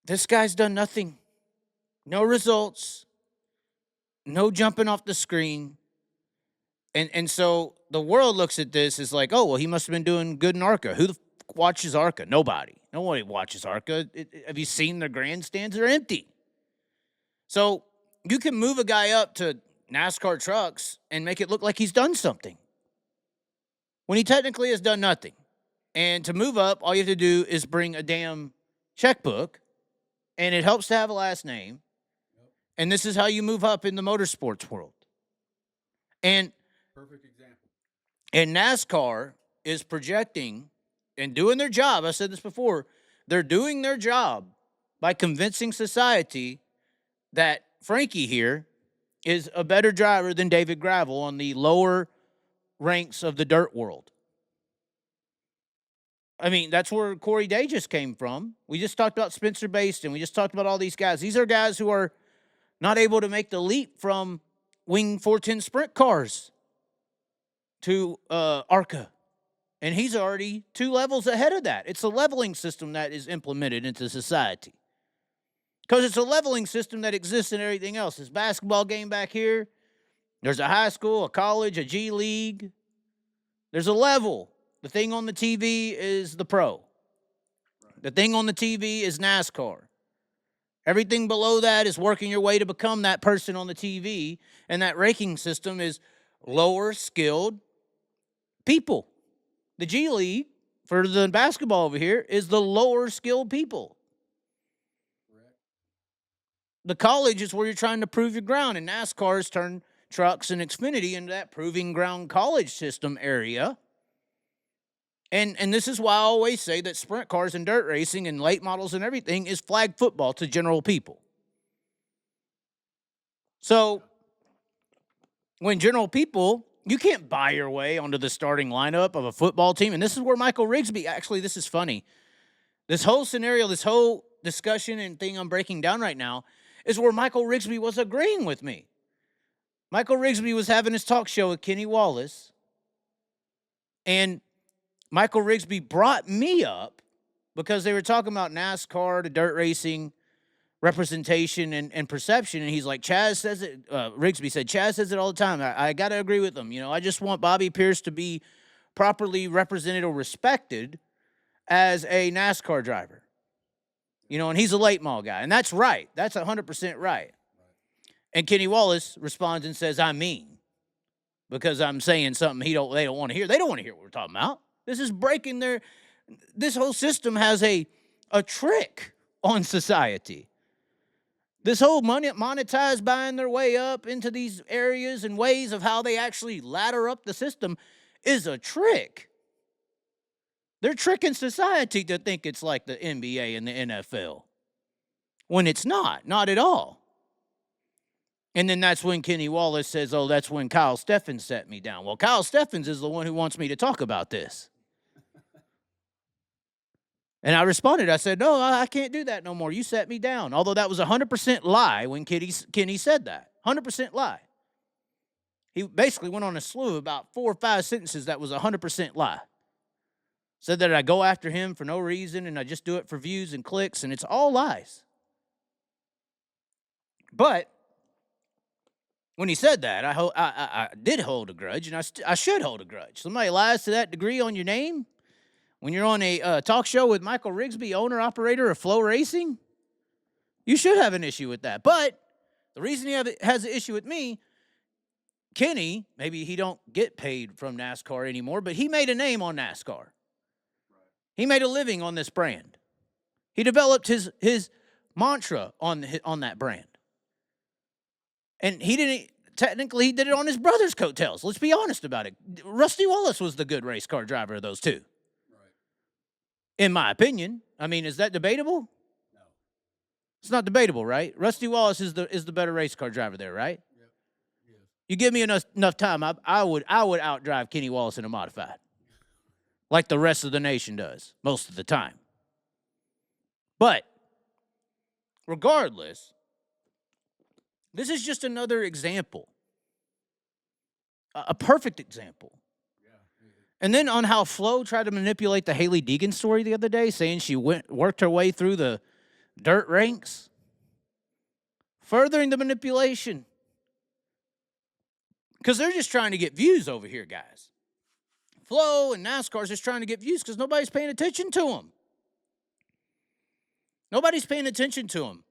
This guy's done nothing. No results. No jumping off the screen. And so the world looks at this as like, oh, well, he must have been doing good in ARCA. Who watches ARCA? Nobody. Nobody watches ARCA. Have you seen the grandstands? They're empty. So you can move a guy up to NASCAR trucks and make it look like he's done something when he technically has done nothing. And to move up, all you have to do is bring a damn checkbook, and it helps to have a last name. And this is how you move up in the motorsports world. And perfect example. And NASCAR is projecting and doing their job. I said this before. They're doing their job by convincing society that Frankie here is a better driver than David Gravel on the lower ranks of the dirt world. I mean, that's where Corey Day just came from. We just talked about Spencer Baston. We just talked about all these guys. These are guys who are not able to make the leap from Wing 410 sprint cars to ARCA. And he's already 2 levels ahead of that. It's a leveling system that is implemented into society. Because it's a leveling system that exists in everything else. This basketball game back here, there's a high school, a college, a G League. There's a level. The thing on the TV is the pro. The thing on the TV is NASCAR. Everything below that is working your way to become that person on the TV, and that ranking system is lower skilled people. The G League, for the basketball over here, is the lower skilled people. Correct. The college is where you're trying to prove your ground, and NASCAR has turned trucks and Xfinity into that proving ground college system area. And this is why I always say that sprint cars and dirt racing and late models and everything is flag football to general people. So when general people, you can't buy your way onto the starting lineup of a football team. And this is where Michael Rigsby, actually, this is funny. This whole scenario, this whole discussion and thing I'm breaking down right now is where Michael Rigsby was agreeing with me. Michael Rigsby was having his talk show with Kenny Wallace, and Michael Rigsby brought me up because they were talking about NASCAR, the dirt racing, representation, and perception. And he's like, Chaz says it, Rigsby said, Chaz says it all the time. I got to agree with him. You know, I just want Bobby Pierce to be properly represented or respected as a NASCAR driver. You know, and he's a late model guy. And that's right. That's 100% right. And Kenny Wallace responds and says, I mean, because I'm saying something they don't want to hear. They don't want to hear what we're talking about. This is breaking this whole system has a trick on society. This whole monetized buying their way up into these areas and ways of how they actually ladder up the system is a trick. They're tricking society to think it's like the NBA and the NFL when it's not at all. And then that's when Kenny Wallace says, oh, that's when Kyle Steffens set me down. Well, Kyle Steffens is the one who wants me to talk about this. And I responded. I said, no, I can't do that no more. You set me down. Although that was 100% lie when Kenny said that. 100% lie. He basically went on a slew of about 4 or 5 sentences that was 100% lie. Said that I go after him for no reason and I just do it for views and clicks, and it's all lies. But when he said that, I did hold a grudge, and I should hold a grudge. Somebody lies to that degree on your name when you're on a talk show with Michael Rigsby, owner-operator of Flow Racing, you should have an issue with that. But the reason he has an issue with me, Kenny, maybe he don't get paid from NASCAR anymore, but he made a name on NASCAR. He made a living on this brand. He developed his mantra on that brand. And he did it on his brother's coattails. Let's be honest about it. Rusty Wallace was the good race car driver of those two. In my opinion. I mean, is that debatable? No. It's not debatable, right? Rusty Wallace is the better race car driver there, right? Yep. Yes. You give me enough time, I would outdrive Kenny Wallace in a modified. Like the rest of the nation does, most of the time. But regardless, this is just another example. A perfect example. And then on how Flo tried to manipulate the Haley Deegan story the other day, saying she worked her way through the dirt ranks, furthering the manipulation. Because they're just trying to get views over here, guys. Flow and NASCAR's just trying to get views because nobody's paying attention to them. Nobody's paying attention to them.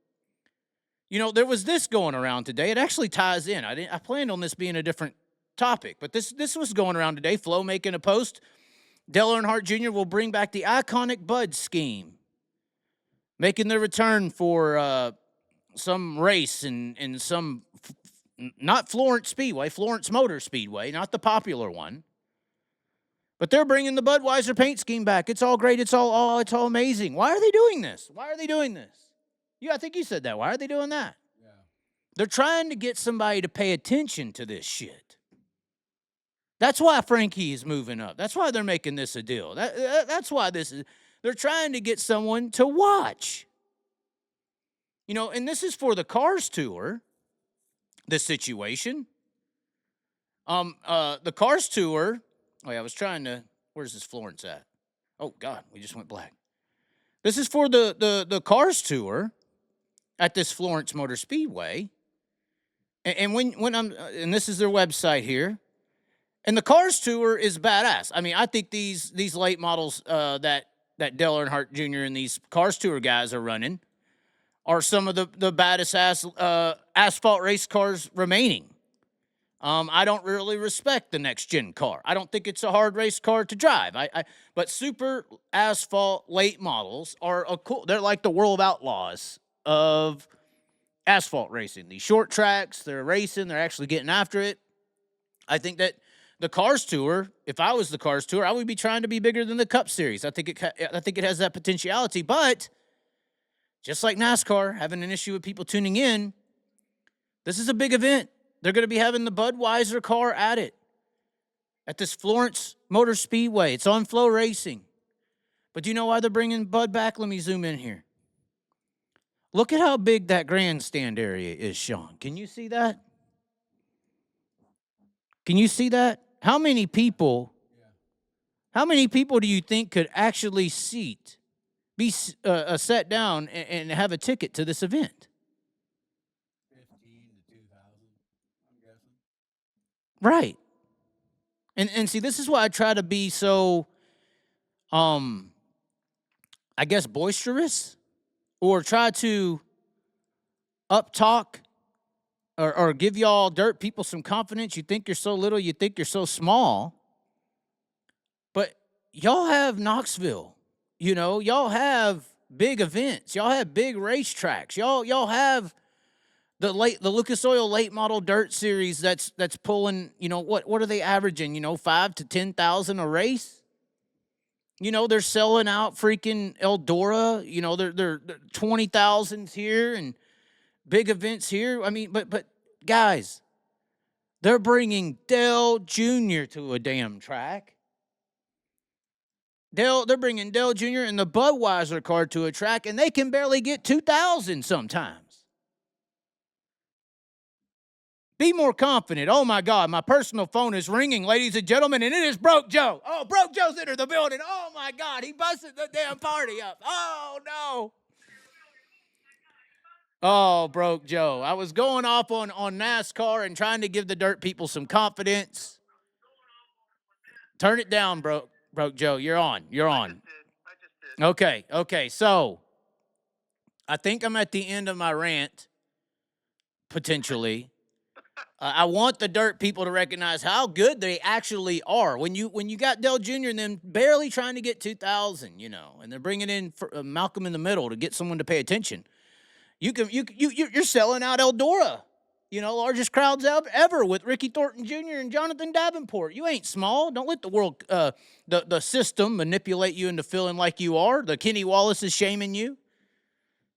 You know, there was this going around today. It actually ties in. I planned on this being a different topic, but this was going around today. Flow making a post. Dale Earnhardt Jr. will bring back the iconic Bud scheme, making their return for some race in some, not Florence Speedway, Florence Motor Speedway, not the popular one. But they're bringing the Budweiser paint scheme back. It's all great. It's all amazing. Why are they doing this? Why are they doing this? I think you said that. Why are they doing that? Yeah. They're trying to get somebody to pay attention to this shit. That's why Frankie is moving up. That's why they're making this a deal. That's why they're trying to get someone to watch. You know, and this is for the Cars Tour, this situation. The Cars Tour, where's this Florence at? Oh, God, we just went black. This is for the Cars Tour at this Florence Motor Speedway. And and this is their website here. And the Cars Tour is badass. I mean, I think these late models that Dale Earnhardt Jr. and these Cars Tour guys are running are some of the baddest asphalt race cars remaining. I don't really respect the next gen car. I don't think it's a hard race car to drive. But super asphalt late models are cool. They're like the World Outlaws of asphalt racing. These short tracks, they're racing. They're actually getting after it. I think that the Cars Tour, if I was the Cars Tour, I would be trying to be bigger than the Cup Series. I think it has that potentiality. But just like NASCAR having an issue with people tuning in, this is a big event. They're going to be having the Budweiser car at this Florence Motor Speedway. It's on Flow Racing. But do you know why they're bringing Bud back? Let me zoom in here. Look at how big that grandstand area is, Sean. Can you see that? Can you see that? How many people do you think could actually be sat down and have a ticket to this event? 15 to 2,000, I'm guessing. Right. And see, this is why I try to be so, I guess, boisterous, or try to up-talk or give y'all dirt people some confidence. You think you're so little, you think you're so small. But y'all have Knoxville. You know, y'all have big events. Y'all have big racetracks. Y'all have the Lucas Oil late model dirt series that's pulling, you know, what are they averaging? You know, 5,000 to 10,000 a race. You know, they're selling out freaking Eldora. You know, they're 20,000s here and big events here. I mean, but guys, they're bringing Dale Jr. to a damn track. They're bringing Dale Jr. and the Budweiser car to a track, and they can barely get 2,000 sometimes. Be more confident. Oh, my God, my personal phone is ringing, ladies and gentlemen, and it is Broke Joe. Oh, Broke Joe's entered the building. Oh, my God, he busted the damn party up. Oh, no. Oh, Broke Joe. I was going off on NASCAR and trying to give the dirt people some confidence. Turn it down, Broke Joe. You're on. I just did. Okay. So I think I'm at the end of my rant, potentially. I want the dirt people to recognize how good they actually are. When you got Dale Jr. and them barely trying to get 2,000, you know, and they're bringing in Malcom In The Middle to get someone to pay attention. You're selling out Eldora, you know, largest crowds ever with Ricky Thornton Jr. and Jonathan Davenport. You ain't small. Don't let the world, the system manipulate you into feeling like you are. The Kenny Wallace is shaming you,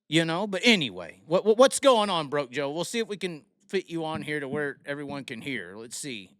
you know. But anyway, what's going on, Broke Joe? We'll see if we can fit you on here to where everyone can hear. Let's see.